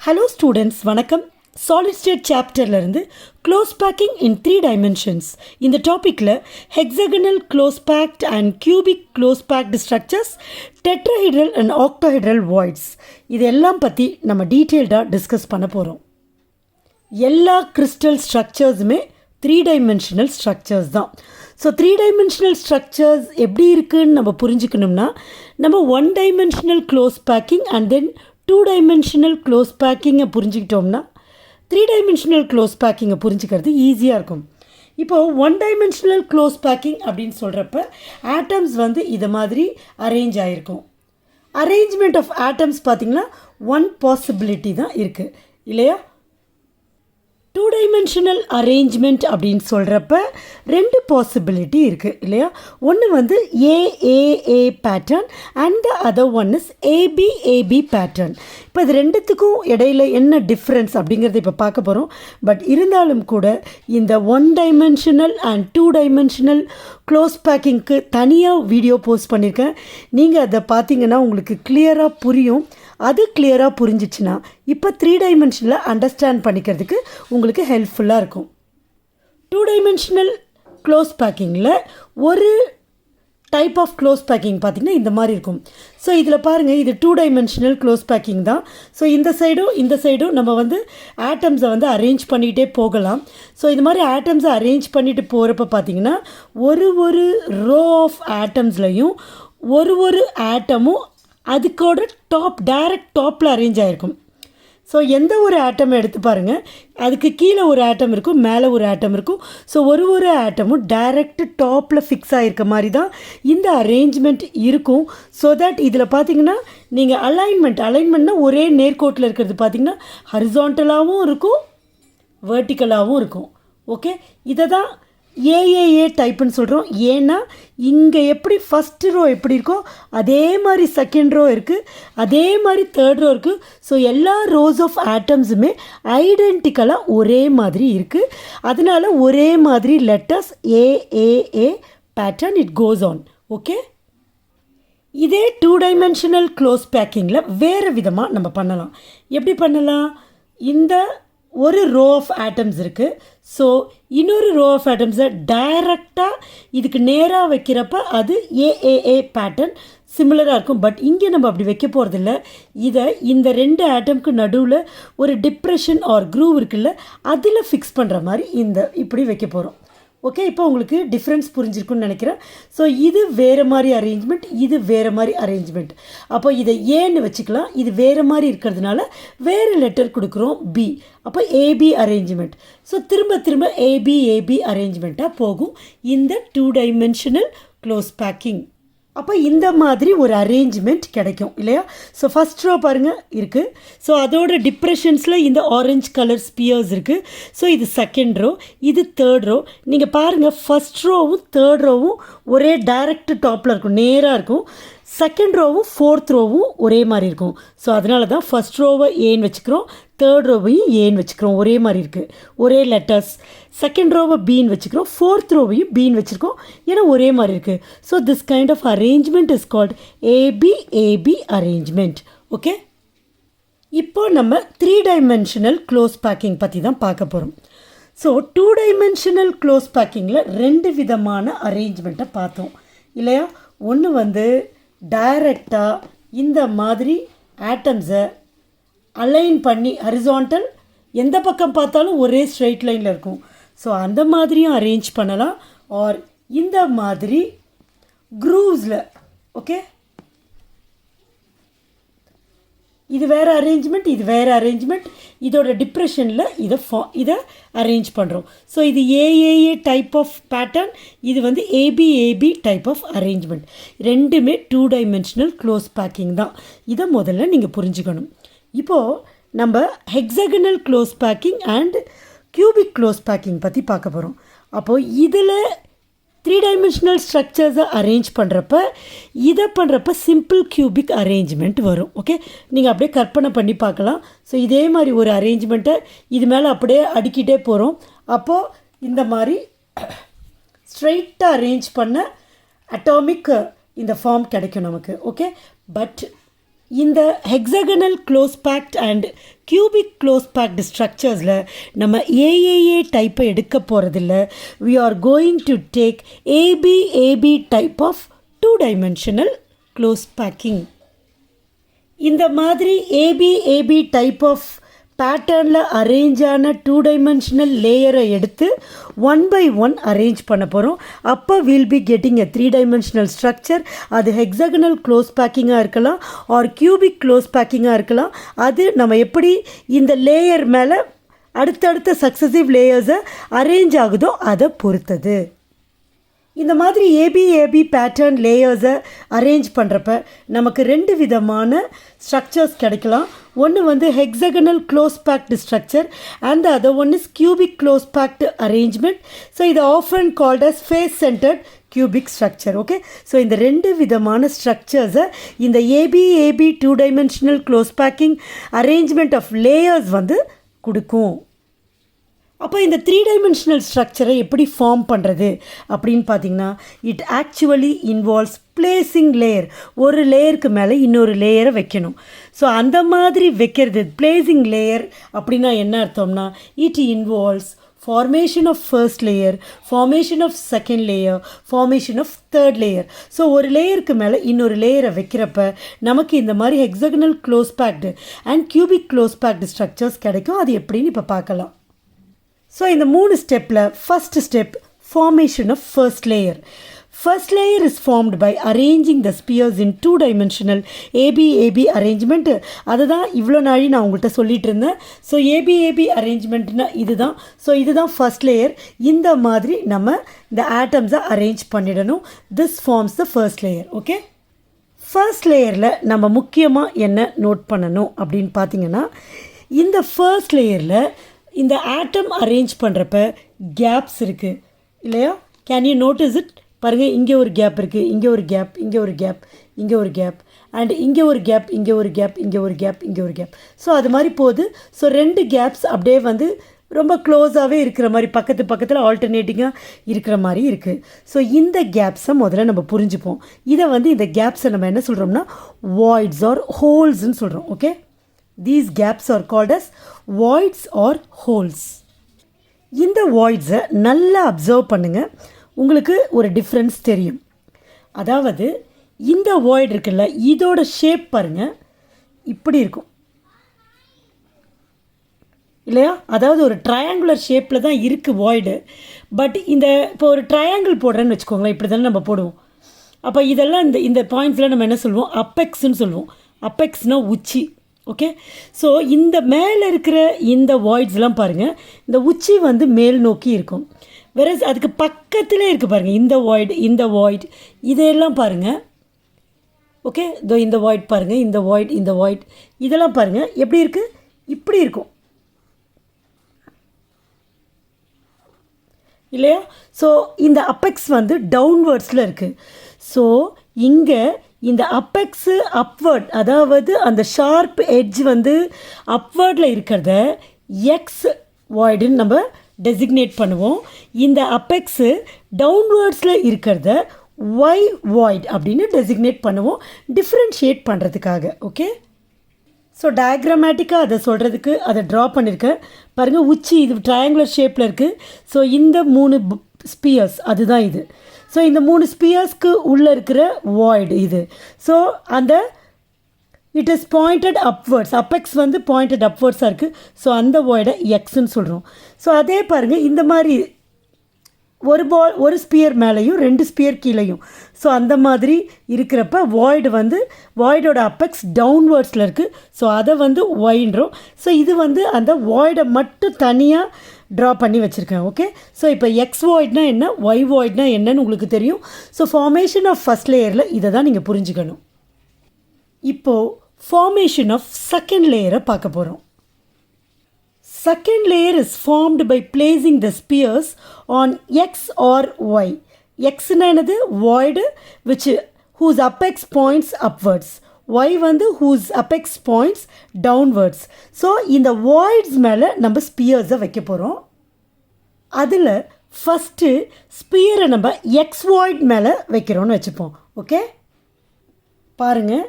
Hello students, வணக்கம். Solid state chapterல இருந்து close packing in 3 dimensions. இந்த டாபிக்ல hexagonal close packed and cubic close packed structures, tetrahedral and octahedral voids. இதெல்லாம் பத்தி நம்ம டீடைல்டா டிஸ்கஸ் பண்ண போறோம். எல்லா crystal structuresமே 3-dimensional structures தான். ஸோ 3-dimensional structures எப்படி இருக்குன்னு நம்ம புரிஞ்சுக்கணும்னா நம்ம 1-dimensional close packing and then 2-dimensional close packing-ஐ புரிஞ்சுக்கிட்டோம்னா 3-dimensional close packing-ஐ புரிஞ்சுக்கிறது ஈஸியாக இருக்கும். இப்போது 1-dimensional close packing அப்படின்னு சொல்கிறப்ப ஆட்டம்ஸ் வந்து இது மாதிரி அரேஞ்ச் ஆகிருக்கும். அரேஞ்ச்மெண்ட் ஆஃப் ஆட்டம்ஸ் பார்த்திங்கன்னா ஒன் பாசிபிலிட்டி தான் இருக்குது இல்லையா. 2-dimensional arrangement அப்படின்னு சொல்கிறப்ப ரெண்டு பாசிபிலிட்டி இருக்குது இல்லையா. ஒன்று வந்து A A A pattern and the other one is A B A B pattern. இப்போ இது ரெண்டுத்துக்கும் இடையில என்ன டிஃப்ரென்ஸ் அப்படிங்கிறத இப்போ பார்க்க போகிறோம். பட் இருந்தாலும் கூட இந்த 1-dimensional அண்ட் 2-dimensional க்ளோஸ் பேக்கிங்க்கு தனியாக வீடியோ போஸ்ட் பண்ணியிருக்கேன். நீங்கள் அதை பார்த்தீங்கன்னா உங்களுக்கு கிளியராக புரியும். அது கிளியராக புரிஞ்சிச்சுன்னா இப்போ 3-dimensional அண்டர்ஸ்டாண்ட் பண்ணிக்கிறதுக்கு உங்களுக்கு ஹெல்ப்ஃபுல்லாக இருக்கும். 2-dimensional க்ளோஸ் பேக்கிங்கில் ஒரு டைப் ஆஃப் க்ளோஸ் பேக்கிங் பார்த்திங்கன்னா இந்த மாதிரி இருக்கும். ஸோ இதில் பாருங்கள், இது 2-dimensional க்ளோஸ் பேக்கிங் தான். ஸோ இந்த சைடும் நம்ம வந்து ஆட்டம்ஸை வந்து அரேஞ்ச் பண்ணிகிட்டே போகலாம். ஸோ இது மாதிரி ஆட்டம்ஸை அரேஞ்ச் பண்ணிட்டு போகிறப்ப பார்த்திங்கன்னா ஒரு ரோ ஆஃப் ஆட்டம்ஸ்லையும் ஒரு ஆட்டமும் அதுக்கோட டைரக்ட் டாப்பில் அரேஞ்ச் ஆகிருக்கும். ஸோ எந்த ஒரு ஆட்டம் எடுத்து பாருங்கள், அதுக்கு கீழே ஒரு ஆட்டம் இருக்கும், மேலே ஒரு ஆட்டம் இருக்கும். ஸோ ஒரு ஆட்டமும் டைரக்ட் டாப்பில் ஃபிக்ஸ் ஆகிருக்க மாதிரி தான் இந்த அரேஞ்ச்மெண்ட் இருக்கும். ஸோ தட் இதில் பார்த்தீங்கன்னா நீங்கள் அலைன்மெண்ட்னால் ஒரே நேர்கோட்டில் இருக்கிறது பார்த்திங்கன்னா ஹரிசாண்டலாகவும் இருக்கும், வெர்டிக்கலாகவும் இருக்கும். ஓகே, இதை தான் ஏஏஏ டைப்புன்னு சொல்கிறோம். ஏன்னா இங்கே எப்படி ஃபஸ்ட்டு ரோ எப்படி இருக்கோ அதே மாதிரி செகண்ட் ரோ இருக்குது, அதே மாதிரி தேர்ட் ரோ இருக்குது. ஸோ எல்லா ரோஸ் ஆஃப் ஆட்டம்ஸுமே ஐடென்டிக்கலாக ஒரே மாதிரி இருக்குது. அதனால ஒரே மாதிரி letters A A A pattern it goes on. Okay, இதே 2-dimensional க்ளோஸ் பேக்கிங்கில் வேறு விதமாக நம்ம பண்ணலாம். எப்படி பண்ணலாம்? இந்த ஒரு ரோ ஆஃப் ஆட்டம்ஸ் இருக்குது. ஸோ இன்னொரு ரோ ஆஃப் ஆட்டம்ஸை டைரக்டாக இதுக்கு நேராக வைக்கிறப்ப அது ஏஏஏ பேட்டர்ன் சிமிலராக இருக்கும். பட் இங்கே நம்ம அப்படி வைக்க போகிறதில்ல. இதை இந்த ரெண்டு ஆட்டம்க்கு நடுவில் ஒரு டிப்ரெஷன் ஆர் க்ரூவ் இருக்குல்ல, அதில் ஃபிக்ஸ் பண்ணுற மாதிரி இப்படி வைக்க போகிறோம். ஓகே, இப்போ உங்களுக்கு டிஃப்ரென்ஸ் புரிஞ்சிருக்குன்னு நினைக்கிறேன். ஸோ இது வேறு மாதிரி அரேஞ்ச்மெண்ட், இது வேறு மாதிரி அரேஞ்ச்மெண்ட். அப்போ இதை ஏன்னு வச்சுக்கலாம். இது வேறு மாதிரி இருக்கிறதுனால வேறு லெட்டர் கொடுக்குறோம் பி. அப்போ ஏபி அரேஞ்ச்மெண்ட். ஸோ திரும்ப ஏபி அரேஞ்ச்மெண்ட்டாக போகும் இந்த 2-dimensional க்ளோஸ் பேக்கிங். அப்போ இந்த மாதிரி ஒரு அரேஞ்ச்மெண்ட் கிடைக்கும் இல்லையா. ஸோ ஃபஸ்ட் ரோ பாருங்கள் இருக்குது. ஸோ அதோட டிப்ரெஷன்ஸில் இந்த ஆரஞ்ச் கலர் ஸ்பியர்ஸ் இருக்குது. ஸோ இது செகண்ட் ரோ, இது தேர்ட் ரோ. நீங்கள் பாருங்கள், ஃபஸ்ட் ரோவும் தேர்ட் ரோவும் ஒரே டைரக்ட் டாப்பில் இருக்கும், நேராக இருக்கும். செகண்ட் ரோவும் ஃபோர்த் ரோவும் ஒரே மாதிரி இருக்கும். ஸோ அதனால தான் ஃபஸ்ட் ரோவை ஏன்னு வச்சுக்கிறோம், தேர்ட் ரோவையும் ஏன்னு வச்சுக்கிறோம். ஒரே மாதிரி இருக்குது, ஒரே லெட்டர்ஸ். செகண்ட் ரோவை பீன்னு வச்சுக்கிறோம், ஃபோர்த் ரோவையும் பீன்னு வச்சுருக்கோம், ஏன்னா ஒரே மாதிரி இருக்குது. So this kind of arrangement is called A B arrangement. Okay, இப்போ நம்ம 3-dimensional க்ளோஸ் பேக்கிங் பற்றி தான் பார்க்க போகிறோம். ஸோ 2-dimensional க்ளோஸ் பேக்கிங்கில் ரெண்டு விதமான அரேஞ்ச்மெண்ட்டை பார்த்தோம் இல்லையா. ஒன்று வந்து டைரக்டாக இந்த மாதிரி ஆட்டம்ஸை அலைன் பண்ணி ஹரிசாண்டல், எந்த பக்கம் பார்த்தாலும் ஒரே ஸ்ட்ரெயிட் லைனில் இருக்கும். ஸோ அந்த மாதிரியும் அரேஞ்ச் பண்ணலாம். ஆர் இந்த மாதிரி க்ரூவ்ஸில். ஓகே, இது வேறு அரேஞ்ச்மெண்ட், இது வேறு அரேஞ்ச்மெண்ட். இதோட டிப்ரெஷனில் இதை அரேஞ்ச் பண்ணுறோம். ஸோ இது ஏஏஏ டைப் ஆஃப் பேட்டர்ன், இது வந்து ஏபி டைப் ஆஃப் அரேஞ்ச்மெண்ட். ரெண்டுமே 2-dimensional க்ளோஸ் பேக்கிங் தான். இதை முதல்ல நீங்கள் புரிஞ்சுக்கணும். இப்போது நம்ம hexagonal close packing and cubic close packing பற்றி பார்க்க போகிறோம். அப்போது இதில் 3-dimensional ஸ்ட்ரக்சர்ஸை அரேஞ்ச் பண்ணுறப்ப சிம்பிள் கியூபிக் அரேஞ்ச்மெண்ட் வரும். ஓகே, நீங்கள் அப்படியே கற்பனை பண்ணி பார்க்கலாம். ஸோ இதே மாதிரி ஒரு அரேஞ்ச்மெண்ட்டை இது மேலே அப்படியே அடுக்கிட்டே போகிறோம். அப்போது இந்த மாதிரி ஸ்ட்ரெயிட்டாக அரேஞ்ச் பண்ண அட்டாமிக் இந்த ஃபார்ம் கிடைக்கும் நமக்கு. ஓகே, பட் இந்த hexagonal close packed and cubic close packed ஸ்ட்ரக்சர்ஸில் நம்ம ஏஏஏ டைப்பை எடுக்க போகிறதில்ல. We are going to take A B A B type of 2-dimensional close packing. இந்த மாதிரி ஏபிஏபி டைப் ஆஃப் பேட்டர்னில் அரேஞ்ச் ஆன 2-dimensional லேயரை எடுத்து 1 by 1 அரேஞ்ச் பண்ண போகிறோம். அப்போ will be getting a 3-dimensional structure. அது ஹெக்ஸகனல் க்ளோஸ் பேக்கிங்காக இருக்கலாம் ஆர் கியூபிக் க்ளோஸ் பேக்கிங்காக இருக்கலாம். அது நம்ம எப்படி இந்த லேயர் மேலே அடுத்தடுத்த சக்ஸசிவ் லேயர்ஸை அரேஞ்ச் ஆகுதோ அதை பொறுத்தது. இந்த மாதிரி ஏபிஏபி பேட்டர்ன் லேயர்ஸை அரேஞ்ச் பண்ணுறப்ப நமக்கு 2 விதமான ஸ்ட்ரக்சர்ஸ் கிடைக்கலாம். ஒன்று வந்து hexagonal close packed structure and the other one is cubic close packed arrangement. So இது often called as face centred cubic structure. Okay, so இந்த 2 விதமான ஸ்ட்ரக்சர்ஸை இந்த A B A B 2-dimensional close packing arrangement of layers வந்து கொடுக்கும். அப்போ இந்த 3-dimensional ஸ்ட்ரக்சரை எப்படி ஃபார்ம் பண்ணுறது அப்படின்னு பார்த்தீங்கன்னா, it actually involves placing layer. ஒரு லேயருக்கு மேலே இன்னொரு லேயரை வைக்கணும். ஸோ அந்த மாதிரி வைக்கிறது பிளேசிங் லேயர் அப்படின்னா என்ன அர்த்தம்னா, it involves formation of first layer, formation of second layer, formation of third layer. So ஒரு லேயருக்கு மேலே இன்னொரு லேயரை வைக்கிறப்ப நமக்கு இந்த மாதிரி hexagonal close packed and cubic close packed structures கிடைக்கும். அது எப்படின்னு இப்போ பார்க்கலாம். ஸோ இந்த 3 ஸ்டெப்பில் first step formation of first layer. First layer is formed by arranging the spheres in 2-dimensional ABAB arrangement. அதுதான் இவ்வளோ நாளி நான் உங்கள்கிட்ட சொல்லிட்டு இருந்தேன். ஸோ ஏபிஏபி அரேஞ்ச்மெண்ட்னா இதுதான். ஸோ இதுதான் ஃபர்ஸ்ட் லேயர். இந்த மாதிரி நம்ம இந்த ஆட்டம்ஸை அரேஞ்ச் பண்ணிடணும். This forms the first layer. Okay, first லேயரில் நம்ம முக்கியமாக என்ன நோட் பண்ணணும் அப்படின்னு பார்த்தீங்கன்னா, இந்த ஃபர்ஸ்ட் லேயரில் இந்த ஆட்டம் அரேஞ்ச் பண்ணுறப்ப கேப்ஸ் இருக்குது இல்லையா? Can you notice it? பாருங்கள், இங்கே ஒரு கேப் இருக்குது, இங்கே ஒரு கேப், இங்கே ஒரு கேப், இங்கே ஒரு கேப், அண்ட் இங்கே ஒரு கேப், இங்கே ஒரு கேப், இங்கே ஒரு கேப், இங்கே ஒரு கேப். ஸோ அது மாதிரி போகுது. ஸோ 2 கேப்ஸ் அப்படியே வந்து ரொம்ப க்ளோஸாகவே இருக்கிற மாதிரி பக்கத்தில் ஆல்டர்னேட்டிங்காக இருக்கிற மாதிரி இருக்குது. ஸோ இந்த கேப்ஸை முதல்ல நம்ம புரிஞ்சுப்போம். இதை வந்து இந்த கேப்ஸை நம்ம என்ன சொல்கிறோம்னா வாய்ட்ஸ் ஆர் ஹோல்ஸ்ன்னு சொல்கிறோம். Okay, these gaps are called as voids or holes. இந்த voids-ஐ நல்லா அப்சர்வ் பண்ணுங்கள், உங்களுக்கு ஒரு டிஃப்ரென்ஸ் தெரியும். அதாவது இந்த void இருக்குல்ல, இதோட ஷேப் பாருங்கள், இப்படி இருக்கும் இல்லையா? அதாவது ஒரு ட்ரையாங்குலர் ஷேப்பில் தான் இருக்குது void. பட் இந்த இப்போ ஒரு ட்ரையாங்கிள் போடுறேன்னு வச்சுக்கோங்களேன், இப்படி தானே நம்ம போடுவோம். அப்போ இதெல்லாம் இந்த பாயிண்ட்ஸில் நம்ம என்ன சொல்லுவோம், அப்பெக்ஸ்ன்னு சொல்லுவோம். அப்பெக்ஸ்னால் உச்சி. ஓகே, ஸோ இந்த மேலே இருக்கிற இந்த வாய்ட்ஸ்லாம் பாருங்கள், இந்த உச்சி வந்து மேல் நோக்கி இருக்கும். வேற அதுக்கு பக்கத்திலே இருக்குது பாருங்கள், இந்த வாய்ட் இதையெல்லாம் பாருங்கள். ஓகே, இதோ இந்த வாய்ட் பாருங்கள், இந்த வாய்ட் இதெல்லாம் பாருங்கள் எப்படி இருக்குது, இப்படி இருக்கும் இல்லையா? ஸோ இந்த அப்பெக்ஸ் வந்து டவுன்வர்ட்ஸில் இருக்குது. ஸோ இங்கே இந்த அப்பெக்ஸு அப்வர்ட், அதாவது அந்த ஷார்ப் எட்ஜ் வந்து அப்வர்டில் இருக்கிறத எக்ஸ் வாய்டுன்னு நம்ம டெசிக்னேட் பண்ணுவோம். இந்த அப்பெக்ஸு டவுன்வர்ட்ஸில் இருக்கிறத ஒய் வாய்ட் அப்படின்னு டெசிக்னேட் பண்ணுவோம், டிஃப்ரென்ஷியேட் பண்ணுறதுக்காக. ஓகே, ஸோ டயக்ராமேட்டிக்காக அதை சொல்கிறதுக்கு அதை ட்ரா பண்ணியிருக்கேன் பாருங்கள். உச்சி இது ட்ரையாங்குலர் ஷேப்பில் இருக்குது. ஸோ இந்த 3 ஸ்பியர்ஸ் அதுதான் இது. ஸோ இந்த 3 ஸ்பியர்ஸ்க்கு உள்ளே இருக்கிற வாய்டு இது. ஸோ அந்த it is pointed upwards, apex வந்து பாயிண்டட் அப்வர்ட்ஸாக இருக்குது. ஸோ அந்த வாய்டை எக்ஸ்ன்னு சொல்கிறோம். ஸோ அதே பாருங்கள், இந்த மாதிரி ஒரு ஸ்பியர் மேலேயும் 2 ஸ்பியர் கீழேயும். ஸோ அந்த மாதிரி இருக்கிறப்ப வாய்டு வந்து வாய்டோட அப்பெக்ஸ் டவுன்வர்ட்ஸில் இருக்குது. ஸோ அதை வந்து ஒயின்றோம். ஸோ இது வந்து அந்த வாய்டை மட்டும் தனியாக ட்ரா பண்ணி வச்சுருக்கேன். ஓகே, ஸோ இப்போ எக்ஸ் வாய்ட்னா என்ன, ஒய் வாய்ட்னா என்னன்னு உங்களுக்கு தெரியும். ஸோ ஃபார்மேஷன் ஆஃப் ஃபஸ்ட் லேயரில் இதை தான் நீங்கள் புரிஞ்சுக்கணும். இப்போது ஃபார்மேஷன் ஆஃப் செகண்ட் லேயரை பார்க்க போகிறோம். Second layer is formed by placing the spheres on X or Y. X என்னது void whose apex points upwards. Y வந்து whose apex points downwards. So இந்த voids மேலே நம்ம ஸ்பியர்ஸை வைக்க போகிறோம். அதில் ஃபஸ்ட்டு ஸ்பியரை நம்ம எக்ஸ் வாய்ட் மேலே வைக்கிறோன்னு வச்சுப்போம். ஓகே, பாருங்கள்,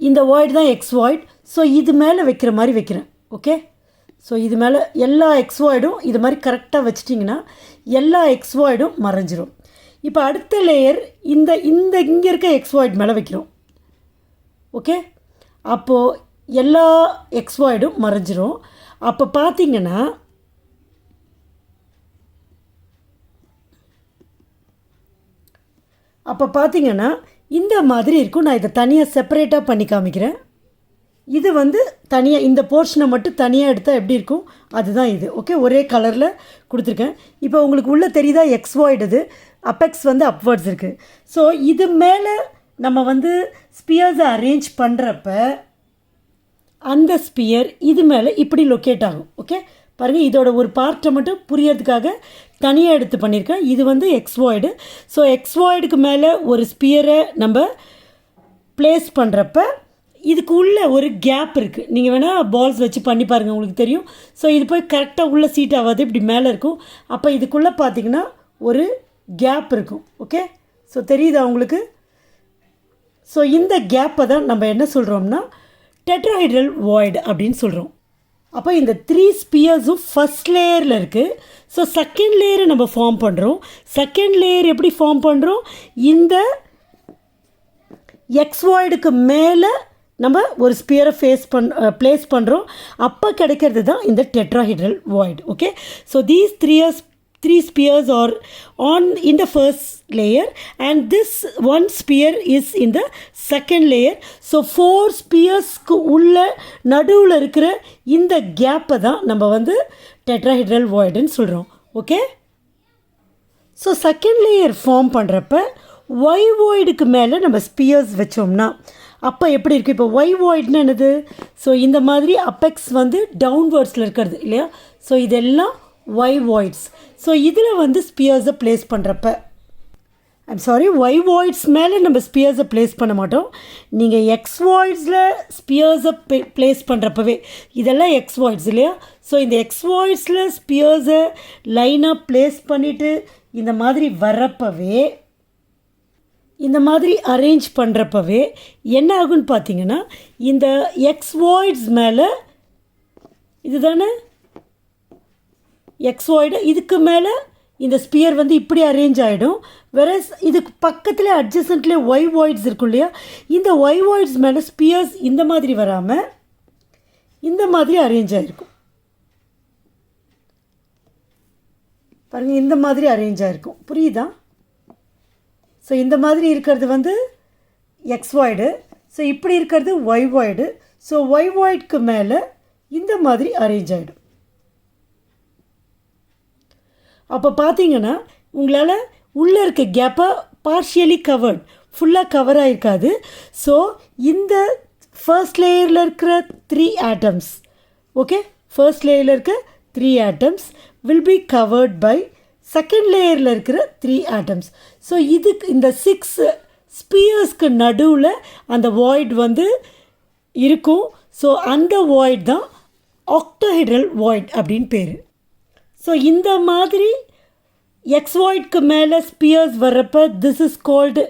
இந்த வாய்டு தான் எக்ஸ் வாய்ட். ஸோ இது மேலே வைக்கிற மாதிரி வைக்கிறேன். ஓகே, ஸோ இது மேலே எல்லா எக்ஸ் வாய்டும் இது மாதிரி கரெக்டாக வச்சிட்டிங்கன்னா எல்லா எக்ஸ் வாய்டும் மறைஞ்சிரும். இப்போ அடுத்த லேயர் இந்த இந்த இங்கே இருக்க எக்ஸ் வாய்ட் மேலே வைக்கிறோம். ஓகே, அப்போது எல்லா எக்ஸ் வாய்டும் மறைஞ்சிரும். அப்போ பார்த்தீங்கன்னா இந்த மாதிரி இருக்கும். நான் இதை தனியாக செப்பரேட்டாக பண்ணி காமிக்கிறேன். இது வந்து தனியாக இந்த போர்ஷனை மட்டும் தனியாக எடுத்தால் எப்படி இருக்கும் அதுதான் இது. ஓகே, ஒரே கலரில் கொடுத்துருக்கேன். இப்போ உங்களுக்கு உள்ளே தெரியுதா எக்ஸ் வாய்டு, இது அப்பெக்ஸ் வந்து அப்வர்ட்ஸ் இருக்குது. ஸோ இது மேலே நம்ம வந்து ஸ்பியர்ஸை அரேஞ்ச் பண்ணுறப்ப அந்த ஸ்பியர் இது மேலே இப்படி லொக்கேட் ஆகும். ஓகே, பாருங்கள், இதோட ஒரு பார்ட்டை மட்டும் புரியறதுக்காக தனியாக எடுத்து பண்ணியிருக்கேன். இது வந்து எக்ஸ் வாய்டு. ஸோ எக்ஸ் வாய்டுக்கு மேலே ஒரு ஸ்பியரை நம்ம ப்ளேஸ் பண்ணுறப்ப இதுக்கு உள்ளே ஒரு கேப் இருக்குது. நீங்கள் வேணால் பால்ஸ் வச்சு பண்ணி பாருங்கள், உங்களுக்கு தெரியும். ஸோ இது போய் கரெக்டாக உள்ளே சீட் ஆகாது, இப்படி மேலே இருக்கும். அப்போ இதுக்குள்ளே பார்த்தீங்கன்னா ஒரு கேப் இருக்கும். ஓகே, ஸோ தெரியுதா உங்களுக்கு? ஸோ இந்த கேப்பை தான் நம்ம என்ன சொல்கிறோம்னா டெட்ராஹைட்ரல் வாய்டு அப்படின்னு சொல்கிறோம். அப்போ இந்த 3 ஸ்பியர்ஸும் ஃபஸ்ட் லேயரில் இருக்குது. ஸோ செகண்ட் லேயரை நம்ம ஃபார்ம் பண்ணுறோம். செகண்ட் லேயர் எப்படி ஃபார்ம் பண்ணுறோம்? இந்த எக்ஸ் வாய்டுக்கு மேலே நம்ம ஒரு ஸ்பியரை ப்ளேஸ் பண்ணுறோம். அப்போ கிடைக்கிறது தான் இந்த tetrahedral void. Okay, so these three spears are in the first layer and this one spear is in the second layer. So 4 spearsக்கு உள்ள நடுவில் இருக்கிற இந்த கேப்பை தான் நம்ம வந்து டெட்ராஹைட்ரல் வாய்டுன்னு சொல்கிறோம். Okay, so second layer form பண்ணுறப்ப ஒய் வாய்டுக்கு மேலே நம்ம ஸ்பியர்ஸ் வச்சோம்னா அப்போ எப்படி இருக்குது? இப்போ ஒய் வாய்டுன்னு என்னது? ஸோ இந்த மாதிரி அப்பெக்ஸ் வந்து டவுன்வர்ட்ஸில் இருக்கிறது இல்லையா? ஸோ இதெல்லாம் ஒய் வாய்ட்ஸ். ஸோ இதில் வந்து ஸ்பியர்ஸை ப்ளேஸ் பண்ணுறப்ப ஒய் வாய்ட்ஸ் மேலே நம்ம ஸ்பியர்ஸை ப்ளேஸ் பண்ண மாட்டோம். நீங்கள் எக்ஸ் வாய்ட்ஸில் ஸ்பியர்ஸை ப்ளேஸ் பண்ணுறப்பவே இதெல்லாம் எக்ஸ் வாய்ட்ஸ் இல்லையா? ஸோ இந்த எக்ஸ் வாய்ட்ஸில் ஸ்பியர்ஸை லைனாக ப்ளேஸ் பண்ணிவிட்டு இந்த மாதிரி வர்றப்பவே இந்த மாதிரி அரேஞ்ச் பண்ணுறப்பவே என்ன ஆகுன்னு பார்த்தீங்கன்னா இந்த எக்ஸ் வாய்ட்ஸ் மேலே இது தானே எக்ஸ் வாய்டு, இதுக்கு மேலே இந்த ஸ்பியர் வந்து இப்படி அரேஞ்ச் ஆகிடும். வெரஸ் இதுக்கு பக்கத்தில் அட்ஜசன்ட்லேயே ஒய் வாய்ட்ஸ் இருக்கும் இல்லையா? இந்த ஒய் வாய்ட்ஸ் மேலே ஸ்பியர்ஸ் இந்த மாதிரி வராமல் இந்த மாதிரி அரேஞ்ச் ஆகிருக்கும். பாருங்கள், இந்த மாதிரி அரேஞ்ச் ஆகிருக்கும். புரியுதா? ஸோ இந்த மாதிரி இருக்கிறது வந்து எக்ஸ் வாய்டு. ஸோ இப்படி இருக்கிறது ஒய் வாய்டு. ஸோ ஒய் வாய்டுக்கு மேலே இந்த மாதிரி அரேஞ்ச் ஆகிடும். அப்போ பார்த்தீங்கன்னா உங்களால் உள்ளே இருக்க கேப்பை பார்ஷியலி கவர்ட், ஃபுல்லாக கவர் ஆகிருக்காது. ஸோ இந்த ஃபர்ஸ்ட் லேயரில் இருக்கிற 3 atoms, ஓகே, ஃபர்ஸ்ட் லேயரில் இருக்க 3 atoms will be covered by second லேயரில் இருக்கிற 3 atoms. ஸோ இதுக்கு இந்த 6 ஸ்பியர்ஸ்க்கு நடுவில் அந்த வாய்ட் வந்து இருக்கும். ஸோ அந்த வாய்ட் தான் ஆக்டோஹெட்ரல் வாய்ட் அப்படின்னு பேர். ஸோ இந்த மாதிரி எக்ஸ் வாய்டுக்கு மேலே ஸ்பியர்ஸ் வர்றப்போ this is called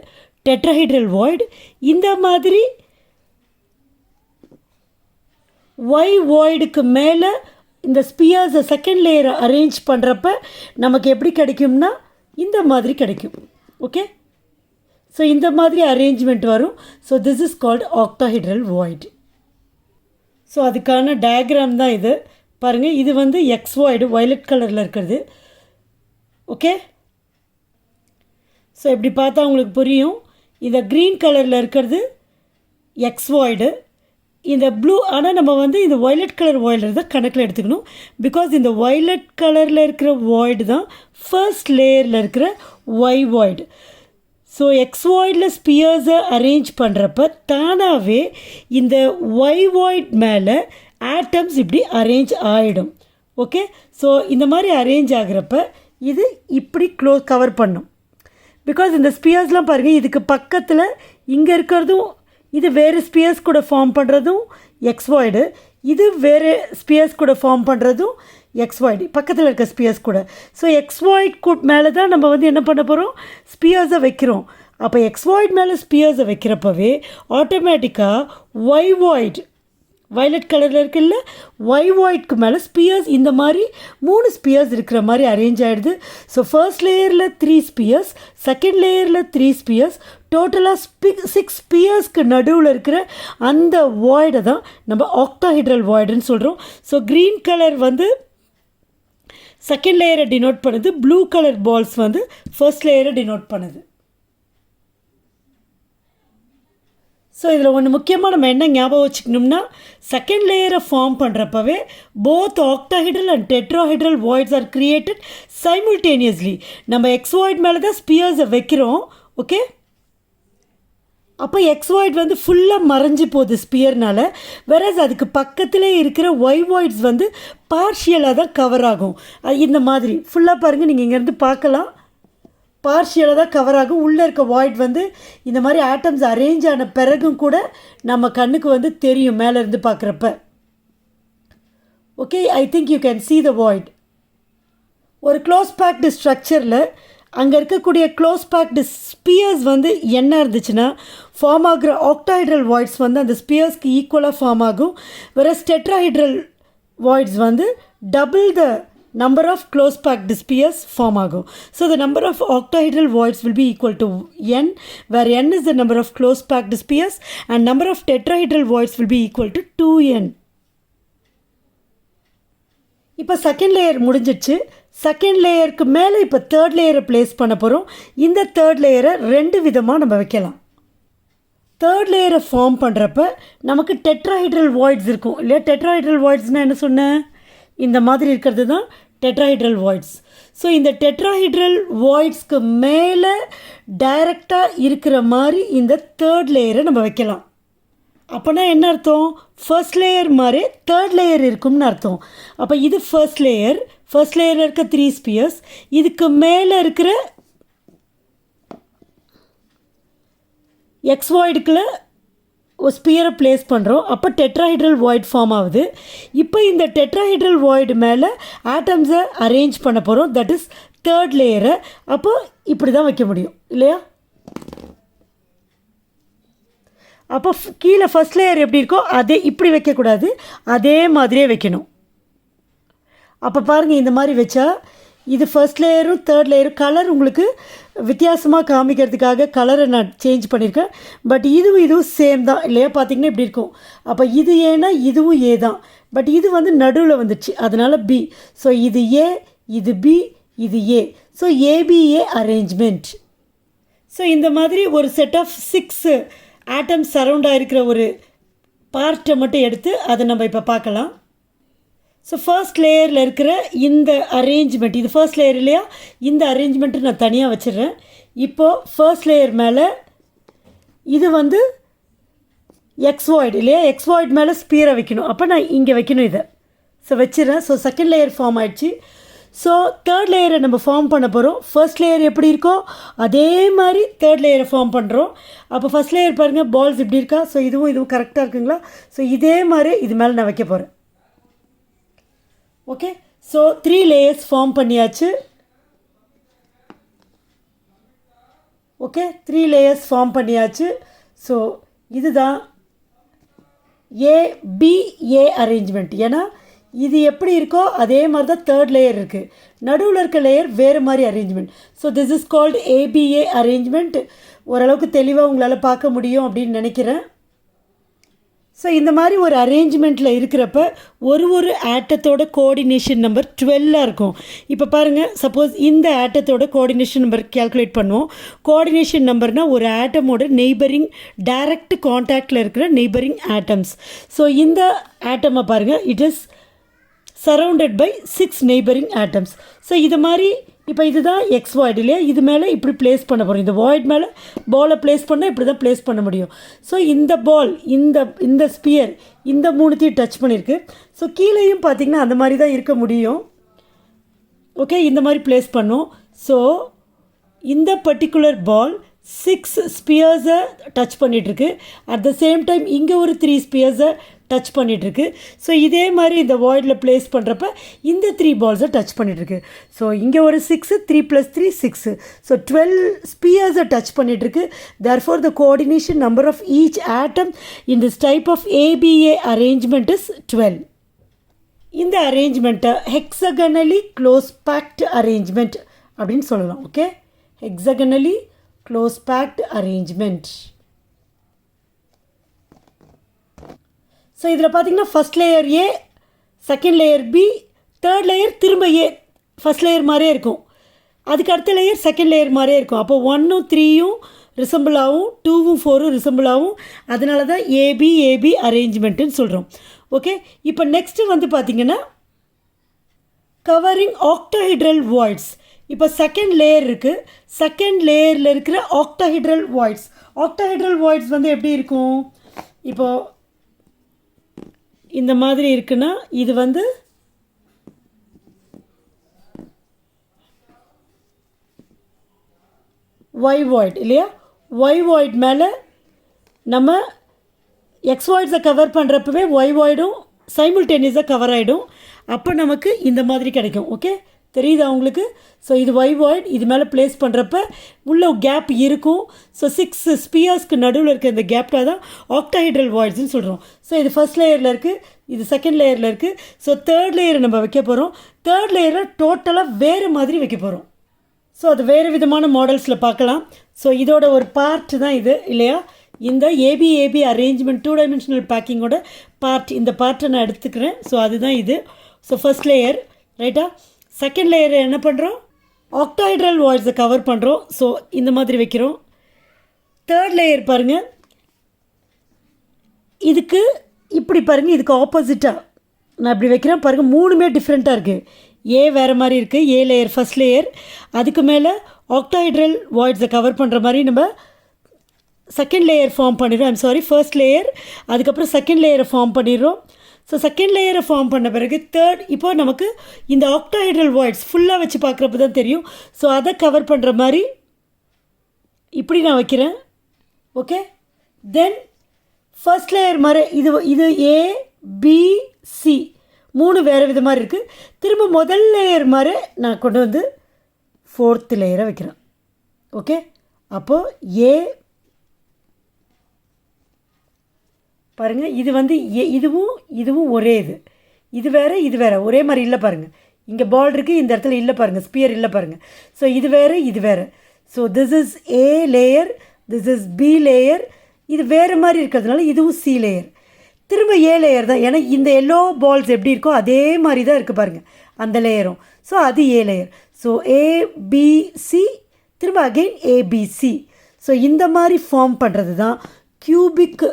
tetrahedral void. இந்த மாதிரி ஒய் வாய்டுக்கு மேலே இந்த ஸ்பியர்ஸை செகண்ட் லேயரை அரேஞ்ச் பண்ணுறப்ப நமக்கு எப்படி கிடைக்கும்னா இந்த மாதிரி கிடைக்கும். ஓகே, ஸோ இந்த மாதிரி அரேஞ்ச்மெண்ட் வரும். So this is called octahedral void. So அதுக்கான டயக்ராம் தான் இது. பாருங்கள், இது வந்து எக்ஸ் வாய்டு வயலட் கலரில் இருக்கிறது. ஓகே, ஸோ இப்படி பார்த்தா உங்களுக்கு புரியும். இந்த க்ரீன் கலரில் இருக்கிறது எக்ஸ் வாய்டு, இந்த ப்ளூ. ஆனால் நம்ம வந்து இந்த வயலட் கலர் வாய்டு தான் கணக்கில் எடுத்துக்கணும். பிகாஸ் இந்த வயலட் கலரில் இருக்கிற வாய்டு தான் ஃபர்ஸ்ட் லேயரில் இருக்கிற ஒய் வாய்டு. ஸோ எக்ஸ் வாய்டில் ஸ்பியர்ஸை அரேஞ்ச் பண்ணுறப்ப தானாகவே இந்த ஒய் வாய்ட் மேலே ஆட்டம்ஸ் இப்படி அரேஞ்ச் ஆகிடும். ஓகே, ஸோ இந்த மாதிரி அரேஞ்ச் ஆகிறப்ப இது இப்படி கவர் பண்ணும். பிகாஸ் இந்த ஸ்பியர்ஸ்லாம் பாருங்கள், இதுக்கு பக்கத்தில் இங்கே இருக்கிறதும் இது வேறு ஸ்பியர்ஸ் கூட ஃபார்ம் பண்ணுறதும் எக்ஸ் வாய்டு, இது வேறு ஸ்பியர்ஸ் கூட ஃபார்ம் பண்ணுறதும் எக்ஸ் வாய்டு, பக்கத்தில் இருக்க ஸ்பியர்ஸ் கூட. ஸோ எக்ஸ் வாய்ட் மேலே தான் நம்ம வந்து என்ன பண்ண போகிறோம், ஸ்பியர்ஸை வைக்கிறோம். அப்போ எக்ஸ்வாய்ட் மேலே ஸ்பியர்ஸை வைக்கிறப்பவே ஆட்டோமேட்டிக்காக ஒய்வாய்ட் வயலட் கலரில் இருக்குல்ல ஒய்வாய்ட்க்கு மேலே ஸ்பியர்ஸ் இந்த மாதிரி 3 ஸ்பியர்ஸ் இருக்கிற மாதிரி அரேஞ்ச் ஆகிடுது. ஸோ ஃபர்ஸ்ட் லேயரில் 3 ஸ்பியர்ஸ், செகண்ட் லேயரில் 3 ஸ்பியர்ஸ், டோட்டலாக 6 ஸ்பியர்ஸ்க்கு நடுவில் இருக்கிற அந்த வாய்டை தான் நம்ம ஆக்டாஹைட்ரல் வாய்டுன்னு சொல்கிறோம். ஸோ க்ரீன் கலர் வந்து செகண்ட் லேயரை டினோட் பண்ணுது, ப்ளூ கலர் பால்ஸ் வந்து ஃபர்ஸ்ட் லேயரை டினோட் பண்ணுது. ஸோ இதில் ஒன்று முக்கியமாக நம்ம என்ன ஞாபகம் வச்சுக்கணும்னா, செகண்ட் லேயரை ஃபார்ம் பண்ணுறப்பவே both octahedral and tetrahedral voids are created simultaneously. நம்ம எக்ஸ்வாய்ட் மேலே தான் ஸ்பியர்ஸை வைக்கிறோம். ஓகே, அப்போ எக்ஸ்வாய்ட் வந்து ஃபுல்லாக மறைஞ்சி போகுது ஸ்பியர்னால். வேறஸ் அதுக்கு பக்கத்திலே இருக்கிற ஒய்வாய்ட்ஸ் வந்து பார்ஷியலாக தான் கவர் ஆகும். இந்த மாதிரி ஃபுல்லாக பாருங்கள், நீங்கள் இங்கேருந்து பார்க்கலாம், பார்ஷியலாக தான் கவர் ஆகும். உள்ளே இருக்க வாய்ட் வந்து இந்த மாதிரி ஆட்டம்ஸ் அரேஞ்ச் ஆன பிறகும் கூட நம்ம கண்ணுக்கு வந்து தெரியும் மேலேருந்து பார்க்குறப்ப. Okay, I think you can see the void. ஒரு க்ளோஸ் பேக்டு ஸ்ட்ரக்சரில் அங்கே இருக்கக்கூடிய க்ளோஸ் பேக்டு ஸ்பியர்ஸ் வந்து என்ன இருந்துச்சுன்னா, ஃபார்ம் ஆகிற ஆக்டாஹைட்ரல் வாய்ட்ஸ் வந்து அந்த ஸ்பியர்ஸ்க்கு ஈக்குவலாக ஃபார்ம் ஆகும். வேற டெட்ராஹைட்ரல் வாய்ட்ஸ் வந்து double the number of close packed spheres form ஆகும். So the number of octahedral voids will be equal to n, where n is the number of close packed spheres and number of tetrahedral voids will be equal to 2n. இப்போ second layer முடிஞ்சிடுச்சு. Second லேயருக்கு மேலே இப்போ third லேயரை place பண்ண போகிறோம். இந்த third லேயரை 2 விதமாக நம்ம வைக்கலாம். தேர்ட் லேயரை ஃபார்ம் பண்ணுறப்ப நமக்கு டெட்ராஹைட்ரல் வாய்ட்ஸ் இருக்கும் இல்லையா. டெட்ராஹைட்ரல் வாய்ட்ஸ்னால் என்ன சொன்னேன், இந்த மாதிரி இருக்கிறது தான் டெட்ராஹைட்ரல் வாய்ட்ஸ். ஸோ இந்த டெட்ராஹைட்ரல் வாய்ட்ஸ்க்கு மேலே டைரெக்டாக இருக்கிற மாதிரி இந்த தேர்ட் லேயரை நம்ம வைக்கலாம். அப்போனா என்ன அர்த்தம், ஃபர்ஸ்ட் லேயர் மாதிரி தேர்ட் லேயர் இருக்கும்னு அர்த்தம். அப்போ இது ஃபர்ஸ்ட் லேயர், ஃபர்ஸ்ட் லேயரில் இருக்க 3 ஸ்பியர்ஸ், இதுக்கு மேலே இருக்கிற எக்ஸ்வாய்டுக்குள்ள ஒரு ஸ்பியரை ப்ளேஸ் பண்ணுறோம். அப்போ டெட்ராஹைட்ரல் வாய்ட் ஃபார்ம் ஆகுது. இப்போ இந்த டெட்ராஹைட்ரல் வாய்டு மேலே ஆட்டம்ஸை அரேஞ்ச் பண்ண போகிறோம், தட் இஸ் தேர்ட் லேயரை. அப்போ இப்படி தான் வைக்க முடியும் இல்லையா. அப்போ கீழே ஃபர்ஸ்ட் லேயர் எப்படி இருக்கோ அதே இப்படி வைக்கக்கூடாது, அதே மாதிரியே வைக்கணும். அப்போ பாருங்கள், இந்த மாதிரி வச்சா இது ஃபர்ஸ்ட் லேயரும் தேர்ட் லேயரும் கலர் உங்களுக்கு வித்தியாசமாக காமிக்கிறதுக்காக கலரை நான் சேஞ்ச் பண்ணியிருக்கேன். பட் இதுவும் சேம் தான் இல்லையா. பார்த்திங்கன்னா இப்படி இருக்கும். அப்போ இது ஏன்னா இதுவும் ஏ தான், பட் இது வந்து நடுவில் வந்துடுச்சு, அதனால் பி. ஸோ இது ஏ, இது பி, இது A. So A B A arrangement. So இந்த மாதிரி ஒரு செட் ஆஃப் 6 ஆட்டம்ஸ் சரவுண்டாக இருக்கிற ஒரு பார்ட்டை மட்டும் எடுத்து அதை நம்ம இப்போ பார்க்கலாம். ஸோ ஃபர்ஸ்ட் லேயரில் இருக்கிற இந்த அரேஞ்ச்மெண்ட், இது ஃபர்ஸ்ட் லேயர் இல்லையா, இந்த அரேஞ்ச்மெண்ட்டு நான் தனியாக வச்சிடுறேன். இப்போது ஃபர்ஸ்ட் லேயர் மேலே இது வந்து எக்ஸ்வாய்டு இல்லையா, எக்ஸ்வாய்டு மேலே ஸ்பியரை வைக்கணும். அப்போ நான் இங்கே வைக்கணும் இதை. ஸோ வச்சிடறேன். ஸோ செகண்ட் லேயர் ஃபார்ம் ஆகிடுச்சு. ஸோ தேர்ட் லேயரை நம்ம ஃபார்ம் பண்ண போகிறோம். ஃபர்ஸ்ட் லேயர் எப்படி இருக்கோ அதே மாதிரி தேர்ட் லேயரை ஃபார்ம் பண்ணுறோம். அப்போ ஃபர்ஸ்ட் லேயர் பாருங்கள், பால்ஸ் இப்படி இருக்கா. ஸோ இதுவும் கரெக்டாக இருக்குங்களா. ஸோ இதே மாதிரி இது மேலே நான் வைக்க போகிறேன். ஓகே, ஸோ 3 லேயர்ஸ் ஃபார்ம் பண்ணியாச்சு. ஓகே, 3 லேயர்ஸ் ஃபார்ம் பண்ணியாச்சு. ஸோ இதுதான் ஏபிஏ அரேஞ்ச்மெண்ட். ஏன்னா இது எப்படி இருக்கோ அதே மாதிரி தான் தேர்ட் லேயர் இருக்குது, நடுவில் இருக்க லேயர் வேறு மாதிரி arrangement. So this is called ABA arrangement. ஓரளவுக்கு தெளிவாக உங்களால் பார்க்க முடியும் அப்படின்னு நினைக்கிறேன். ஸோ இந்த மாதிரி ஒரு அரேஞ்ச்மெண்ட்டில் இருக்கிறப்ப ஒரு ஆட்டத்தோட கோஆர்டினேஷன் நம்பர் 12 இருக்கும். இப்போ பாருங்கள், சப்போஸ் இந்த ஆட்டத்தோட கோஆர்டினேஷன் நம்பர் கேல்குலேட் பண்ணுவோம். கோஆர்டினேஷன் நம்பர்னால் ஒரு ஆட்டமோட நெய்பரிங் டைரக்ட் கான்டாக்டில் இருக்கிற நெய்பரிங் ஆட்டம்ஸ். ஸோ இந்த ஆட்டமை பாருங்கள், it is surrounded by 6 neighbouring atoms. So இது மாதிரி இப்போ இதுதான் எக்ஸ் வாய்டு இல்லையா, இது மேலே இப்படி ப்ளேஸ் பண்ண போகிறோம். இந்த வாய்ட் மேலே பாலை ப்ளேஸ் பண்ணால் இப்படி தான் ப்ளேஸ் பண்ண முடியும். ஸோ இந்த பால் இந்த ஸ்பியர் இந்த 3த்தையும் டச் பண்ணியிருக்கு. ஸோ கீழேயும் பார்த்திங்கன்னா அந்த மாதிரி தான் இருக்க முடியும். ஓகே, இந்த மாதிரி ப்ளேஸ் பண்ணோம். ஸோ இந்த பர்டிகுலர் பால் 6 ஸ்பியர்ஸை டச் பண்ணிகிட்ருக்கு. அட் த சேம் டைம் இங்கே ஒரு 3 ஸ்பியர்ஸை டச் பண்ணிகிட்ருக்கு. ஸோ இதே மாதிரி இந்த வாய்டில் ப்ளேஸ் பண்ணுறப்ப இந்த 3 பால்ஸை டச் பண்ணிகிட்ருக்கு. ஸோ இங்கே ஒரு 6, 3 + 3 6. ஸோ 12 ஸ்பியர்ஸை டச் பண்ணிகிட்ருக்கு. therefore the coordination number of each atom in this type of ABA arrangement is 12. இந்த அரேஞ்ச்மெண்ட்டை ஹெக்ஸகனலி க்ளோஸ் பேக்ட் அரேஞ்ச்மெண்ட் அப்படின்னு சொல்லலாம். Okay, hexagonally close packed arrangement. So இதில் பார்த்தீங்கன்னா first layer A, second layer B, third layer திரும்ப A first layer மாதிரியே இருக்கும். அதுக்கு அடுத்த லேயர் செகண்ட் லேயர் மாதிரியே இருக்கும். அப்போ 1ம் 3யும் ரிசம்பிள் ஆகும், 2ம் 4ம் ரிசம்பிள் ஆகும். அதனால தான் ஏபி அரேஞ்ச்மெண்ட்டுன்னு சொல்கிறோம். ஓகே, இப்போ நெக்ஸ்ட்டு வந்து பார்த்திங்கன்னா கவரிங் ஆக்டாஹைட்ரல் வாய்ட்ஸ். இப்போ செகண்ட் லேயர் இருக்குது. செகண்ட் லேயரில் இருக்கிற ஆக்டாஹைட்ரல் வாய்ட்ஸ். ஆக்டாஹைட்ரல் வாய்ட்ஸ் வந்து எப்படி இருக்கும்? இப்போது இந்த மாதிரி இருக்குன்னா இது வந்து ஒய் வாய்ட் இல்லையா? ஒய் வாய்ட் மேலே நம்ம எக்ஸ் வாய்ட்ஸை கவர் பண்ணுறப்பவே ஒய் வாய்டும் சைமில்டேனியஸாக கவர் ஆகிடும். அப்போ நமக்கு இந்த மாதிரி கிடைக்கும். ஓகே, தெரியுதா உங்களுக்கு? ஸோ இது ஒய் வாய்ட், இது மேலே ப்ளேஸ் பண்ணுறப்ப உள்ள கேப் இருக்கும். ஸோ 6 ஸ்பியர்ஸ்க்கு நடுவில் இருக்க இந்த கேப்பில் தான் ஆக்டாஹைட்ரல் வாய்ட்ஸ்ன்னு சொல்கிறோம். ஸோ இது ஃபஸ்ட் லேயரில் இருக்குது, இது செகண்ட் லேயரில் இருக்குது. ஸோ தேர்ட் லேயரை நம்ம வைக்க போகிறோம். தேர்ட் லேயரை டோட்டலாக வேறு மாதிரி வைக்க போகிறோம். ஸோ அது வேறு விதமான மாடல்ஸில் பார்க்கலாம். ஸோ இதோட ஒரு பார்ட் தான் இது இல்லையா? இந்த ஏபி அரேஞ்ச்மெண்ட் 2 டைமென்ஷனல் பேக்கிங்கோட பார்ட். இந்த பார்ட்டை நான் எடுத்துக்கிறேன். ஸோ அதுதான் இது. ஸோ ஃபஸ்ட் லேயர் ரைட்டா. செகண்ட் லேயர் என்ன பண்ணுறோம்? ஆக்டாஹைட்ரல் வாய்ட்ஸை கவர் பண்ணுறோம். ஸோ இந்த மாதிரி வைக்கிறோம். தேர்ட் லேயர் பாருங்கள், இதுக்கு இப்படி பாருங்கள், இதுக்கு ஆப்போசிட்டாக நான் இப்படி வைக்கிறேன் பாருங்கள். 3மே டிஃப்ரெண்ட்டாக இருக்குது. ஏ வேறு மாதிரி இருக்குது, ஏ லேயர் ஃபஸ்ட் லேயர். அதுக்கு மேலே ஆக்டாஹைட்ரல் வாய்ட்ஸை கவர் பண்ணுற மாதிரி நம்ம செகண்ட் லேயர் ஃபார்ம் பண்ணிடுறோம். ஃபர்ஸ்ட் லேயர், அதுக்கப்புறம் செகண்ட் லேயரை ஃபார்ம் பண்ணிடுறோம். ஸோ செகண்ட் லேயரை ஃபார்ம் பண்ண பிறகு தேர்ட், இப்போ நமக்கு இந்த ஆக்டாஹைட்ரல் வாய்ட்ஸ் ஃபுல்லாக வச்சு பார்க்குறப்ப தான் தெரியும். ஸோ அதை கவர் பண்ணுற மாதிரி இப்படி நான் வைக்கிறேன். ஓகே, தென் ஃபர்ஸ்ட் லேயர் மாதிரி இது ஏ பி சி 3 வேறு வித மாதிரி இருக்குது. திரும்ப முதல் லேயர் மாதிரி நான் கொண்டு வந்து 4th லேயரை வைக்கிறேன். ஓகே, அப்போது ஏ பாருங்கள், இது வந்து இதுவும் ஒரே இது வேறு இது வேறு ஒரே மாதிரி இல்லை பாருங்கள். இங்கே பால் இருக்குது, இந்த இடத்துல இல்லை பாருங்கள், ஸ்பியர் இல்லை பாருங்கள். ஸோ இது வேறு இது வேறு. So this is A layer, this is B layer. இது வேறு மாதிரி இருக்கிறதுனால இதுவும் சி லேயர். திரும்ப ஏ லேயர் தான், ஏன்னா இந்த எல்லோ பால்ஸ் எப்படி இருக்கோ அதே மாதிரி தான் இருக்குது பாருங்கள் அந்த லேயரும். ஸோ அது ஏ லேயர். ஸோ ஏபிசி, திரும்ப அகெயின் ஏபிசி. ஸோ இந்த மாதிரி ஃபார்ம் பண்ணுறது தான் cubic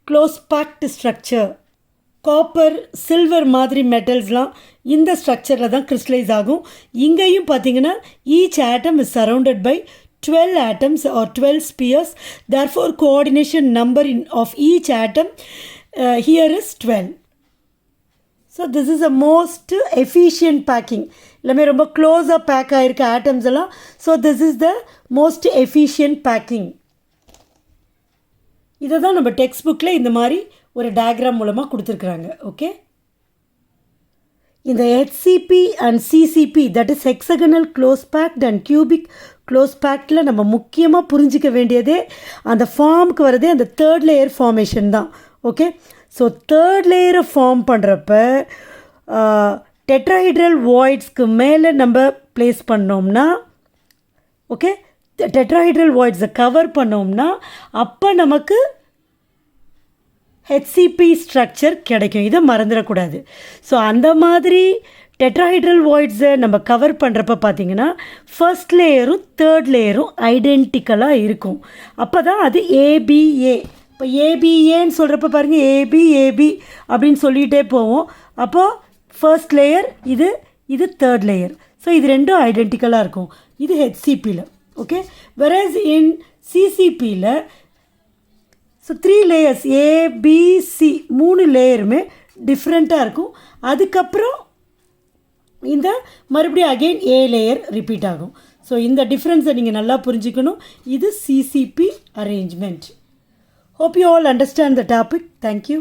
close packed structure. Copper, silver மாதிரி மெட்டல்ஸ்லாம் இந்த ஸ்ட்ரக்சரில் தான் கிறிஸ்டலைஸ் ஆகும். இங்கேயும் பார்த்தீங்கன்னா each atom is surrounded by 12 atoms or 12 spheres. Therefore coordination number of each atom here is 12. So this is the most efficient packing. எல்லாமே ரொம்ப க்ளோஸாக பேக் ஆகிருக்க ஆட்டம்ஸ் எல்லாம். So this is the most efficient packing. இதை தான் நம்ம text புக்கில் இந்த மாதிரி ஒரு டயக்ராம் மூலமாக கொடுத்துருக்குறாங்க. ஓகே, இந்த H C P and C C P, that is hexagonal close packed and cubic close பேக்டில் நம்ம முக்கியமாக புரிஞ்சிக்க வேண்டியதே அந்த ஃபார்முக்கு வரதே அந்த தேர்ட் லேயர் ஃபார்மேஷன் தான். ஓகே, ஸோ தேர்ட் லேயரை ஃபார்ம் பண்ணுறப்ப டெட்ராஹைட்ரல் வாய்ட்ஸ்க்கு மேலே நம்ம ப்ளேஸ் பண்ணோம்னா, ஓகே, டெட்ராஹைட்ரல் வாய்ட்ஸை கவர் பண்ணோம்னா அப்போ நமக்கு ஹெச்சிபி ஸ்ட்ரக்சர் கிடைக்கும். இதை மறந்துடக்கூடாது. ஸோ அந்த மாதிரி டெட்ராஹைட்ரல் வாய்ட்ஸை நம்ம கவர் பண்ணுறப்ப பார்த்திங்கன்னா ஃபர்ஸ்ட் லேயரும் தேர்ட் லேயரும் ஐடென்டிக்கலாக இருக்கும். அப்போ தான் அது ஏபிஏ. இப்போ ஏபிஏன்னு சொல்கிறப்ப பாருங்கள், ஏபி அப்படின்னு சொல்லிகிட்டே போவோம். அப்போது ஃபர்ஸ்ட் லேயர் இது தேர்ட் லேயர். ஸோ இது ரெண்டும் ஐடென்டிக்கலாக இருக்கும். இது ஹெச்சிபியில். ஓகே, whereas in CCPயில் ஸோ 3 லேயர்ஸ் ஏபிசி 3 லேயருமே டிஃப்ரெண்ட்டாக இருக்கும். அதுக்கப்புறம் இந்த மறுபடியும் அகெயின் ஏ லேயர் ரிப்பீட் ஆகும். ஸோ இந்த டிஃப்ரென்ஸை நீங்கள் நல்லா புரிஞ்சுக்கணும். இது CCP arrangement. Hope you all understand the topic. Thank you.